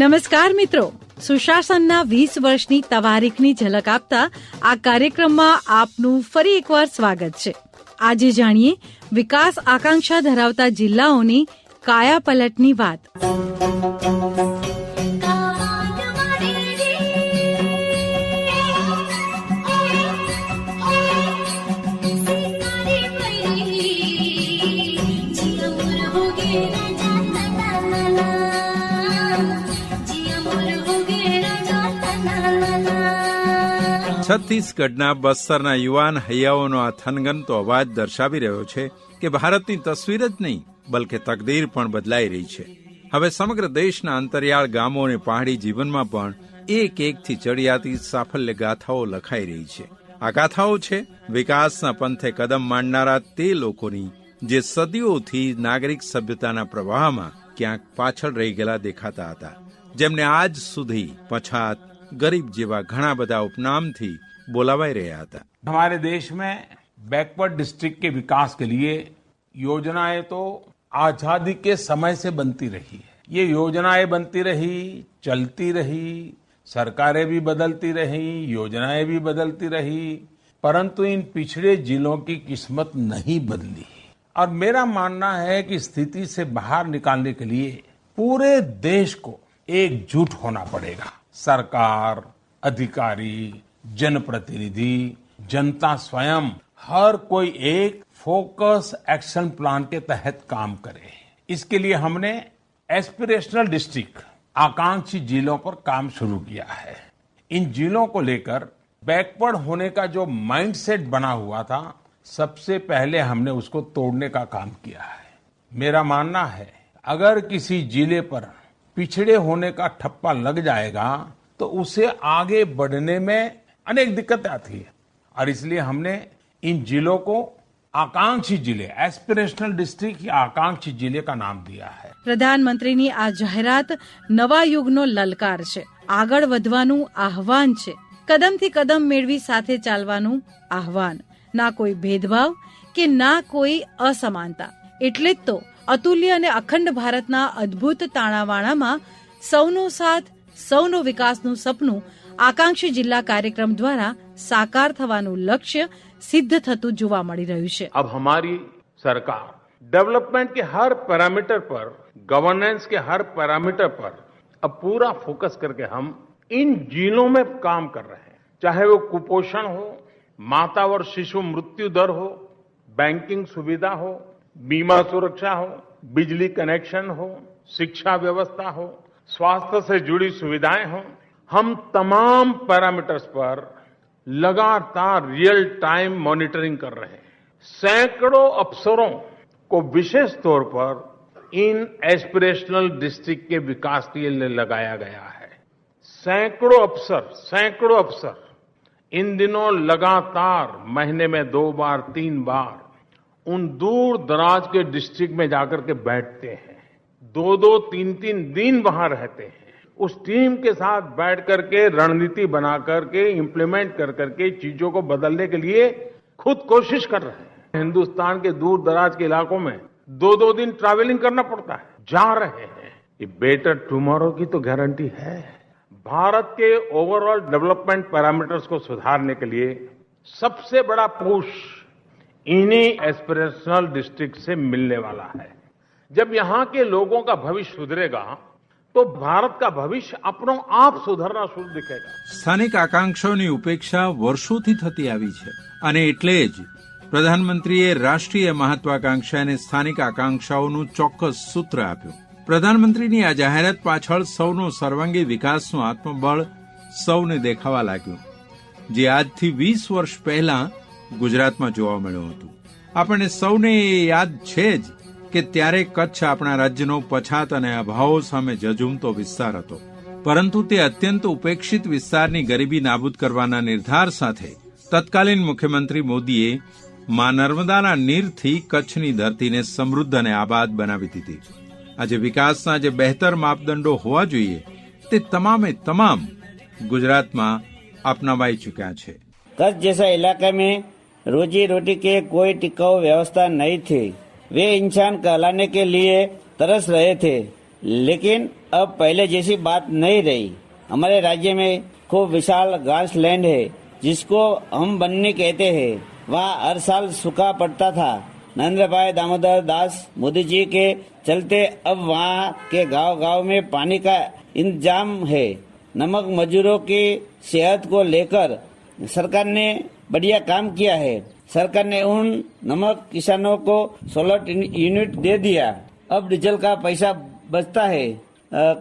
નમસ્કાર મિત્રો, સુશાસનના 20 વર્ષની તવારીખની ઝલક આપતા આ કાર્યક્રમમાં આપનું ફરી એકવાર સ્વાગત છે. આજે જાણીએ વિકાસ આકાંક્ષા ધરાવતા જિલ્લાઓની કાયાપલટની વાત. છત્તીસગઢના બસ્તરના યુવાન હૈયાઓનો આ થનગનતો અવાજ દર્શાવી રહ્યો છે કે ભારતની તસવીર જ નહીં બલકે તકદીર પણ બદલાઈ રહી છે. હવે સમગ્ર દેશના અંતરિયાળ ગામો અને પહાડી જીવનમાં પણ એક એકથી ચડિયાતી સાફલ્ય ગાથાઓ લખાઈ રહી છે. આ ગાથાઓ છે વિકાસના પંથે કદમ માંડનારા તે લોકોની જે સદીઓથી નાગરિક સભ્યતાના પ્રવાહમાં ક્યાંક પાછળ રહી ગયેલા દેખાતા હતા, જેમને આજ સુધી પછાત, गरीब જેવા ઘણા બધા ઉપનામથી બોલાવાઈ રહ્યા હતા. हमारे देश में बैकवर्ड डिस्ट्रिक्ट के विकास के लिए योजनाएं तो आजादी के समय से बनती रही है. ये योजनाएं बनती रही, चलती रही, सरकारें भी बदलती रही, योजनाएं भी बदलती रही, परंतु इन पिछड़े जिलों की किस्मत नहीं बदली. और मेरा मानना है कि स्थिति से बाहर निकालने के लिए पूरे देश को एकजुट होना पड़ेगा. सरकार, अधिकारी, जनप्रतिनिधि, जनता स्वयं, हर कोई एक फोकस एक्शन प्लान के तहत काम करे. इसके लिए हमने एस्पिरेशनल डिस्ट्रिक्ट, आकांक्षी जिलों पर काम शुरू किया है. इन जिलों को लेकर बैकवर्ड होने का जो माइंडसेट बना हुआ था, सबसे पहले हमने उसको तोड़ने का काम किया है. मेरा मानना है अगर किसी जिले पर पिछड़े होने का ठप्पा लग जाएगा तो उसे आगे बढ़ने में अनेक दिक्कतें आती है. और इसलिए हमने इन जिलों को आकांक्षी जिले, एस्पिरेशनल डिस्ट्रिक्ट या आकांक्षी जिले का नाम दिया है. પ્રધાનમંત્રીની આ જાહેરાત નવા યુગનો લલકાર છે. આગળ વધવાનું આહવાન છે. કદમથી કદમ મેળવી સાથે ચાલવાનું આહવાન. ના કોઈ ભેદભાવ કે ના કોઈ અસમાનતા. એટલે જ તો અતુલ્ય અને અખંડ ભારતના અદભુત તાણાવાણામાં સૌનો સાથ, સૌનો વિકાસનું સપનું આકાંક્ષી જિલ્લા કાર્યક્રમ દ્વારા સાકાર થવાનું લક્ષ્ય સિદ્ધ થતું જોવા મળી રહ્યું છે. अब हमारी सरकार डेवलपमेंट के हर पैरामीटर पर, गवर्नेंस के हर पैरामीटर पर अब पूरा फोकस करके हम इन जिलों में काम कर रहे हैं. चाहे वो कुपोषण हो, माता और शिशु मृत्यु दर हो, बैंकिंग सुविधा हो, बीमा सुरक्षा हो, बिजली कनेक्शन हो, शिक्षा व्यवस्था हो, स्वास्थ्य से जुड़ी सुविधाएं हो, हम तमाम पैरामीटर्स पर लगातार रियल टाइम मॉनिटरिंग कर रहे हैं. सैकड़ों अफसरों को विशेष तौर पर इन एस्पिरेशनल डिस्ट्रिक्ट के विकास के लिए लगाया गया है. सैकड़ों अफसर इन दिनों लगातार महीने में 2 बार 3 बार उन दूर दराज के डिस्ट्रिक्ट में जाकर के बैठते हैं. 2-2, 3-3 दिन वहां रहते हैं. उस टीम के साथ बैठ करके रणनीति बना करके इम्प्लीमेंट कर करके चीजों को बदलने के लिए खुद कोशिश कर रहे हैं. हिंदुस्तान के दूर दराज के इलाकों में 2-2 दिन ट्रैवलिंग करना पड़ता है. जा रहे हैं. ये बेटर टुमारो की तो गारंटी है. भारत के ओवरऑल डेवलपमेंट पैरामीटर्स को सुधारने के लिए सबसे बड़ा पुश इन्हीं एस्पिरेशनल डिस्ट्रिक्ट से मिलने वाला है. जब यहाँ के लोगों का भविष्य सुधरेगा तो भारत का भविष्य अपनो आप सुधरना शुरू दिखेगा. સ્થાનિક આકાંક્ષાઓની ઉપેક્ષા વર્ષોથી થતી આવી છે અને એટલે જ પ્રધાનમંત્રીએ રાષ્ટ્રીય મહત્વાકાંક્ષા અને સ્થાનિક આકાંક્ષાઓનું ચોક્કસ સૂત્ર આપ્યું. પ્રધાનમંત્રીની આ જાહેરાત પાછળ સૌનો સર્વાંગી વિકાસનું આત્મબળ સૌને દેખાવા લાગ્યું, જે આજથી 20 વર્ષ પહેલા ગુજરાતમાં જોવા મળ્યું હતું. આપણને સૌને એ યાદ છે જ કે ત્યારે કચ્છ આપણા રાજ્યનો પછાત અને અભાવો સામે ઝઝૂમતો વિસ્તાર હતો, પરંતુ તે અત્યંત ઉપેક્ષિત વિસ્તારની ગરીબી નાબૂદ કરવાના નિર્ધાર સાથે તત્કાલીન મુખ્યમંત્રી મોદીએ મા નર્મદાના નીરથી કચ્છની ધરતીને સમૃદ્ધ અને આબાદ બનાવી દીધી. આજે વિકાસના જે બહેતર માપદંડો હોવા જોઈએ તે તમામે તમામ ગુજરાતમાં अपनावाई चुका है. कच्छ जैसा इलाके में रोजी रोटी के कोई टिकाऊ व्यवस्था नहीं थी. वे इंसान कहलाने के लिए तरस रहे थे. लेकिन अब पहले जैसी बात नहीं रही। हमारे राज्य में खूब विशाल घास लैंड है जिसको हम बन्नी कहते हैं। वहाँ हर साल सूखा पड़ता था। नरेंद्र भाई दामोदर दास मोदी जी के चलते अब वहाँ के गांव-गांव में पानी का इंतजाम है। नमक मजदूरों की सेहत को लेकर सरकार ने बढ़िया काम किया है। सरकार ने उन नमक किसानों को सोलर यूनिट दे दिया। अब डीजल का पैसा बचता है।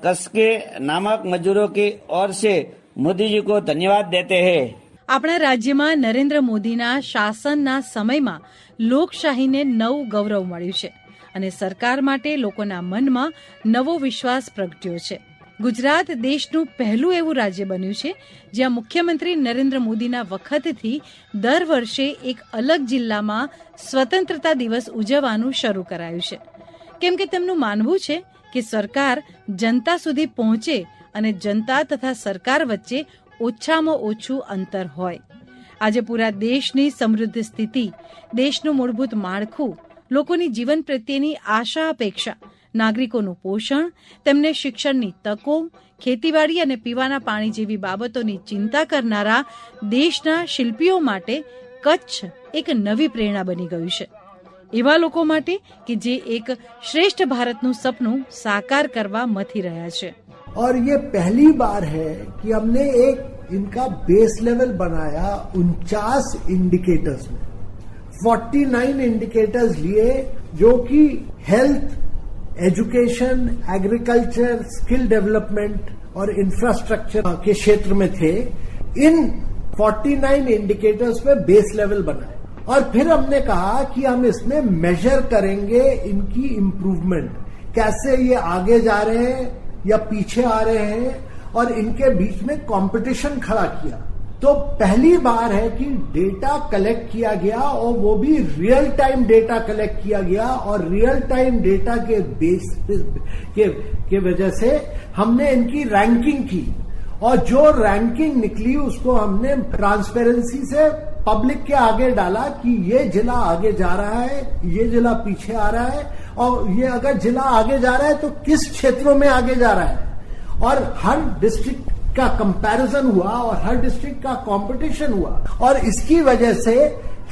कसके नमक मजदूरों की ओर से मोदी जी को धन्यवाद देते हैं। આપણા રાજ્યમાં નરેન્દ્ર મોદીના શાસનના સમયમાં લોકશાહીને નવું ગૌરવ મળ્યું છે અને સરકાર માટે લોકોના મનમાં નવો વિશ્વાસ પ્રગટ્યો છે। ગુજરાત દેશનું પહેલું એવું રાજ્ય બન્યું છે જ્યાં મુખ્યમંત્રી નરેન્દ્ર મોદીના વખતથી દર વર્ષે એક અલગ જિલ્લામાં સ્વતંત્રતા દિવસ ઉજવવાનું શરૂ કરાયું છે, કેમ કે તેમનું માનવું છે કે સરકાર જનતા સુધી પહોંચે અને જનતા તથા સરકાર વચ્ચે ઓછામાં ઓછું અંતર હોય। આજે પૂરા દેશની સમૃદ્ધ સ્થિતિ, દેશનું મૂળભૂત માળખું, લોકોની જીવન પ્રત્યેની આશા અપેક્ષા, નાગરિકોનું પોષણ, તેમને શિક્ષણની તકો, ખેતીવાડી અને પીવાના પાણી જેવી બાબતોની ચિંતા કરનારા દેશના શિલ્પીઓ માટે કચ્છ એક નવી પ્રેરણા બની ગયું છે। એવા લોકો માટે કે જે એક શ્રેષ્ઠ ભારતનું સપનું સાકાર કરવા મથી રહ્યા છે। और ये पहली बार है कि हमने एक इनका बेस लेवल बनाया 49 इंडिकेटर्स में। 49 इंडिकेटर्स लिए जो कि health, education, agriculture, skill development और इंफ्रास्ट्रक्चर के क्षेत्र में थे। इन 49 इंडिकेटर्स पे बेस लेवल बनाए और फिर हमने कहा कि हम इसमें मेजर करेंगे इनकी इम्प्रूवमेंट, कैसे ये आगे जा रहे हैं या पीछे आ रहे हैं, और इनके बीच में कंपटीशन खड़ा किया। तो पहली बार है कि डेटा कलेक्ट किया गया और वो भी रियल टाइम डेटा कलेक्ट किया गया और रियल टाइम डेटा के बेस के वजह से हमने इनकी रैंकिंग की और जो रैंकिंग निकली उसको हमने ट्रांसपेरेंसी से पब्लिक के आगे डाला कि ये जिला आगे जा रहा है, ये जिला पीछे आ रहा है, और ये अगर जिला आगे जा रहा है तो किस क्षेत्रों में आगे जा रहा है। और हर डिस्ट्रिक्ट का कंपैरिजन हुआ और हर डिस्ट्रिक्ट का कंपटीशन हुआ और इसकी वजह से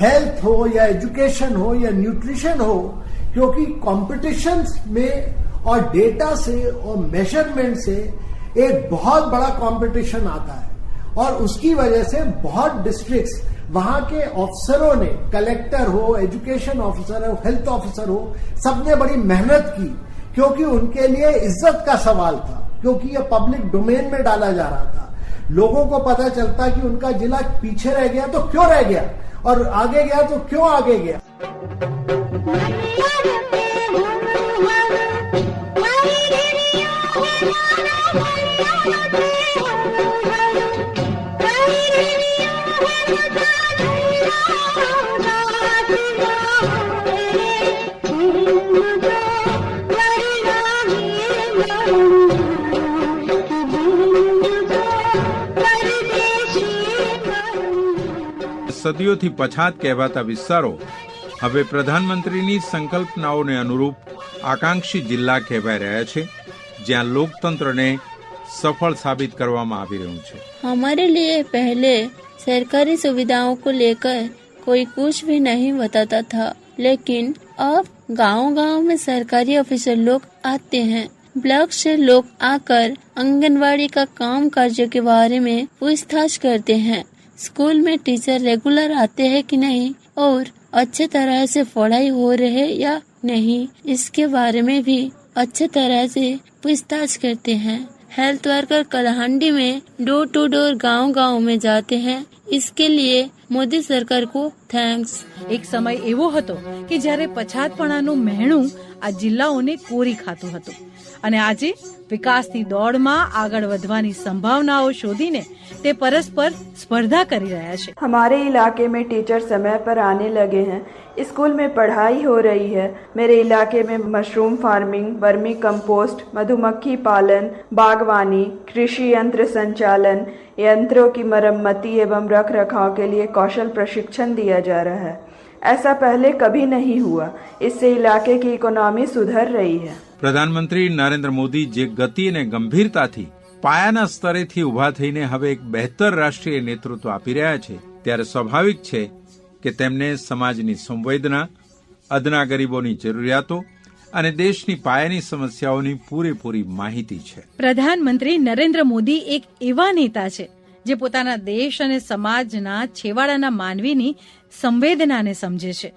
हेल्थ हो या एजुकेशन हो या न्यूट्रिशन हो, क्योंकि कंपटीशन में और डेटा से और मेजरमेंट से एक बहुत बड़ा कंपटीशन आता है और उसकी वजह से बहुत डिस्ट्रिक्ट्स वहां के ऑफिसरों ने, कलेक्टर हो, एजुकेशन ऑफिसर हो, हेल्थ ऑफिसर हो, सबने बड़ी मेहनत की क्योंकि उनके लिए इज्जत का सवाल था, क्योंकि ये पब्लिक डोमेन में डाला जा रहा था। लोगों को पता चलता कि उनका जिला पीछे रह गया तो क्यों रह गया और आगे गया तो क्यों आगे गया। સદીઓથી પછાત કહેવાતા વિસ્તારો હવે પ્રધાનમંત્રીની સંકલ્પનાઓને અનુરૂપ આકાંક્ષી જિલ્લા કહેવાઈ રહ્યા છે, જ્યાં લોકતંત્રને સફળ સાબિત કરવામાં આવી રહ્યું છે। हमारे लिए पहले सरकारी सुविधाओं को लेकर कोई कुछ भी नहीं बताता था, लेकिन अब गांव-गांव में सरकारी ऑफिसर लोग आते हैं। ब्लॉक से लोग आकर आंगनवाड़ी का काम काज के बारे में पूछताछ करते हैं। स्कूल में टीचर रेगुलर आते हैं कि नहीं और अच्छे तरह से पढ़ाई हो रहे या नहीं, इसके बारे में भी अच्छे तरह से पूछताछ करते हैं। हेल्थ वर्कर कलहंडी में डोर टू डोर गांव-गांव में जाते हैं। इसके लिए મોદી સરકાર કો થેન્ક્સ। એક સમય એવો હતો કે જ્યારે પછાતપણાનું મહેણું આ જિલ્લાઓને કોરી ખાતું હતું અને આજે વિકાસની દોડમાં આગળ વધવાની સંભાવનાઓ શોધીને તે પરસ્પર સ્પર્धा કરી રહ્યા છે। हमारे इलाके में टीचर समय पर आने लगे हैं। स्कूल में पढ़ाई हो रही है। मेरे इलाके में मशरूम फार्मिंग, वर्मी कंपोस्ट, मधुमक्खी पालन, बागवानी, कृषि यंत्र संचालन, यंत्रों की मरम्मती एवं रख रखाव के लिए कौशल प्रशिक्षण दिया जा रहा है। ऐसा पहले कभी नहीं हुआ। इससे इलाके की इकोनॉमी सुधर रही है। પ્રધાનમંત્રી નરેન્દ્ર મોદી જે ગતિ અને ગંભીરતાથી પાયાના સ્તરેથી ઉભા થઈને હવે એક બહેતર રાષ્ટ્રીય નેતૃત્વ આપી રહ્યા છે, ત્યારે સ્વાભાવિક છે કે તેમને સમાજની સંવેદના, અદના ગરીબોની જરૂરિયાતો અને દેશની પાયાની સમસ્યાઓની પૂરેપૂરી માહિતી છે. પ્રધાનમંત્રી નરેન્દ્ર મોદી એક એવા નેતા છે જે પોતાના દેશ અને સમાજના છેવાડાના માનવીની સંવેદનાને સમજે છે.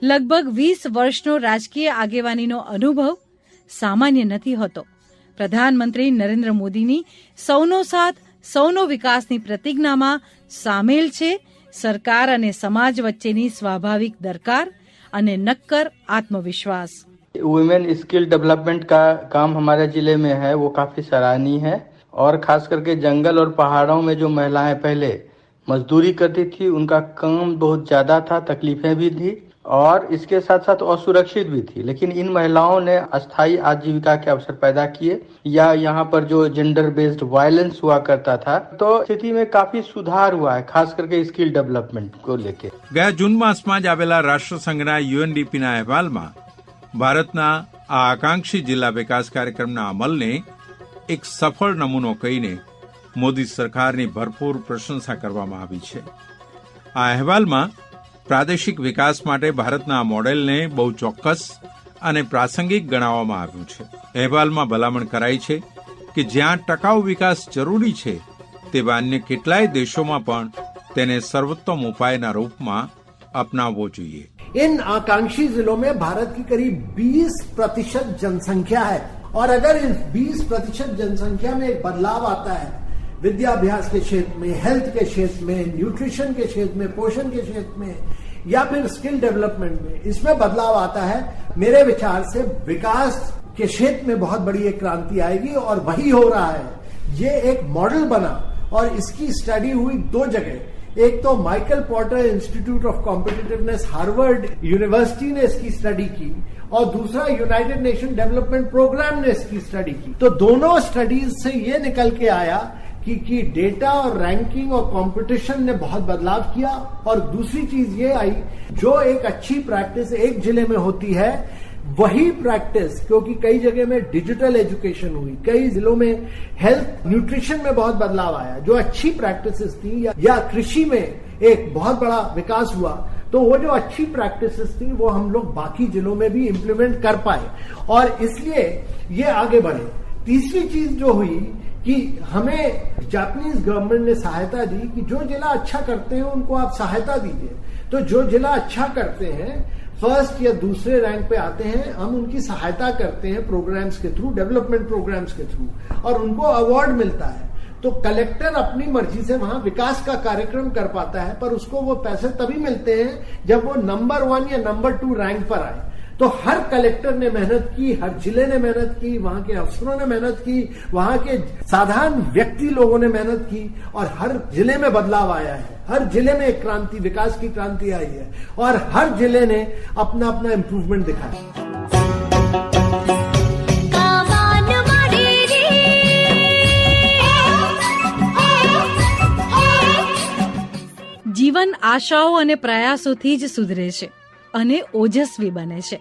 લગભગ 20 વર્ષનો રાજકીય આગેવાનીનો અનુભવ સામાન્ય નથી હોતો. પ્રધાનમંત્રી નરેન્દ્ર મોદીની સૌનો સાથ સૌનો વિકાસની પ્રતિજ્ઞામાં સામેલ છે સરકાર અને સમાજ વચ્ચેની સ્વાભાવિક દરકાર અને નક્કર આત્મવિશ્વાસ. वुमेन स्किल डेवलपमेंट का काम हमारे जिले में है, वो काफी सराहनीय है। और खास करके जंगल और पहाड़ों में जो महिलाएं पहले मजदूरी करती थी, उनका काम बहुत ज्यादा था, तकलीफें भी थी और इसके साथ साथ असुरक्षित भी थी। लेकिन इन महिलाओं ने अस्थायी आजीविका के अवसर पैदा किए, या यहाँ पर जो जेंडर बेस्ड वायलेंस हुआ करता था, तो स्थिति में काफी सुधार हुआ है, खास करके स्किल डेवलपमेंट को लेके. ગયા જૂન માસમાં જ આવેલા રાષ્ટ્રસંઘના યુએનડીપીના અહેવાલમાં ભારતના આ આકાંક્ષી જિલ્લા વિકાસ કાર્યક્રમના અમલને એક સફળ નમૂનો કહીને મોદી સરકારની ભરપૂર પ્રશંસા કરવામાં આવી છે. આ અહેવાલમાં પ્રાદેશિક વિકાસ માટે ભારતના આ મોડેલને બહુ ચોક્કસ અને પ્રાસંગિક ગણાવવામાં આવ્યું છે. અહેવાલમાં ભલામણ કરાઈ છે કે જ્યાં ટકાઉ વિકાસ જરૂરી છે તેવા અન્ય કેટલાય દેશોમાં પણ તેને સર્વોત્તમ ઉપાયના રૂપમાં अपनावो જોઈએ. इन आकांक्षी जिलों में भारत की करीब 20% जनसंख्या है और अगर इस 20% जनसंख्या में एक बदलाव आता है विद्याभ्यास के क्षेत्र में, हेल्थ के क्षेत्र में, न्यूट्रिशन के क्षेत्र में, पोषण के क्षेत्र में या फिर स्किल डेवलपमेंट में, इसमें बदलाव आता है, मेरे विचार से विकास के क्षेत्र में बहुत बड़ी एक क्रांति आएगी और वही हो रहा है. ये एक मॉडल बना और इसकी स्टडी हुई 2 जगह. एक तो Michael Potter institute of competitiveness Harvard university ने इसकी स्टडी की और दूसरा यूनाइटेड नेशन डेवलपमेंट प्रोग्राम ने इसकी स्टडी की. तो दोनों स्टडीज से ये निकल के आया कि डेटा और रैंकिंग और कंपटीशन ने बहुत बदलाव किया. और दूसरी चीज ये आई, जो एक अच्छी प्रैक्टिस एक जिले में होती है वही प्रैक्टिस, क्योंकि कई जगह में डिजिटल एजुकेशन हुई, कई जिलों में हेल्थ न्यूट्रिशन में बहुत बदलाव आया, जो अच्छी प्रैक्टिसेस थी, या कृषि में एक बहुत बड़ा विकास हुआ, तो वो जो अच्छी प्रैक्टिसेस थी वो हम लोग बाकी जिलों में भी इम्प्लीमेंट कर पाए और इसलिए ये आगे बढ़े. तीसरी चीज जो हुई कि हमें जापानीज गवर्नमेंट ने सहायता दी कि जो जिला अच्छा करते हैं उनको आप सहायता दीजिए. तो जो जिला अच्छा करते हैं, फर्स्ट या दूसरे रैंक पे आते हैं, हम उनकी सहायता करते हैं प्रोग्राम्स के थ्रू, डेवलपमेंट प्रोग्राम्स के थ्रू, और उनको अवार्ड मिलता है. तो कलेक्टर अपनी मर्जी से वहां विकास का कार्यक्रम कर पाता है, पर उसको वो पैसे तभी मिलते हैं जब वो नंबर 1 या नंबर 2 रैंक पर आए. तो हर कलेक्टर ने मेहनत की, हर जिले ने मेहनत की, वहां के अफसरों ने मेहनत की, वहां के साधारण व्यक्ति लोगों ने मेहनत की और हर जिले में बदलाव आया है. हर जिले में एक क्रांति, विकास की क्रांति आई है और हर जिले ने अपना अपना इम्प्रूवमेंट दिखाया. જીવન આશાઓ અને પ્રયાસોથી જ સુધરે છે અને ઓજસ્વી બને છે.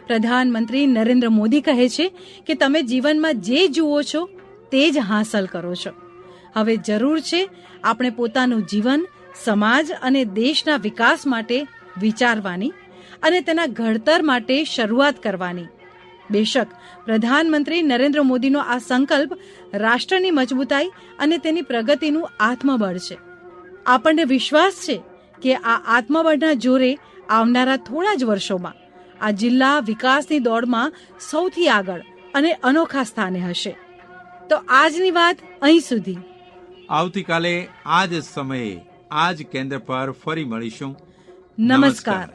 પ્રધાનમંત્રી નરેન્દ્ર મોદી કહે છે કે તમે જીવનમાં જે જુઓ છો તે જ હાંસલ કરો છો. હવે જરૂર છે આપણે પોતાનું જીવન સમાજ અને દેશના વિકાસ માટે વિચારવાની અને તેના ઘડતર માટે શરૂઆત કરવાની. બેશક પ્રધાનમંત્રી નરેન્દ્ર મોદીનો આ સંકલ્પ રાષ્ટ્રની મજબૂતાઈ અને તેની પ્રગતિનું આત્મબળ છે. આપણને વિશ્વાસ છે કે આ આત્મબળના જોરે આવનારા થોડા જ વર્ષોમાં આ જિલ્લા વિકાસની દોડમાં સૌથી આગળ અને અનોખા સ્થાને હશે. તો આજની વાત અહીં સુધી. આવતીકાલે આ જ સમયે આ જ કેન્દ્ર પર ફરી મળીશું. નમસ્કાર.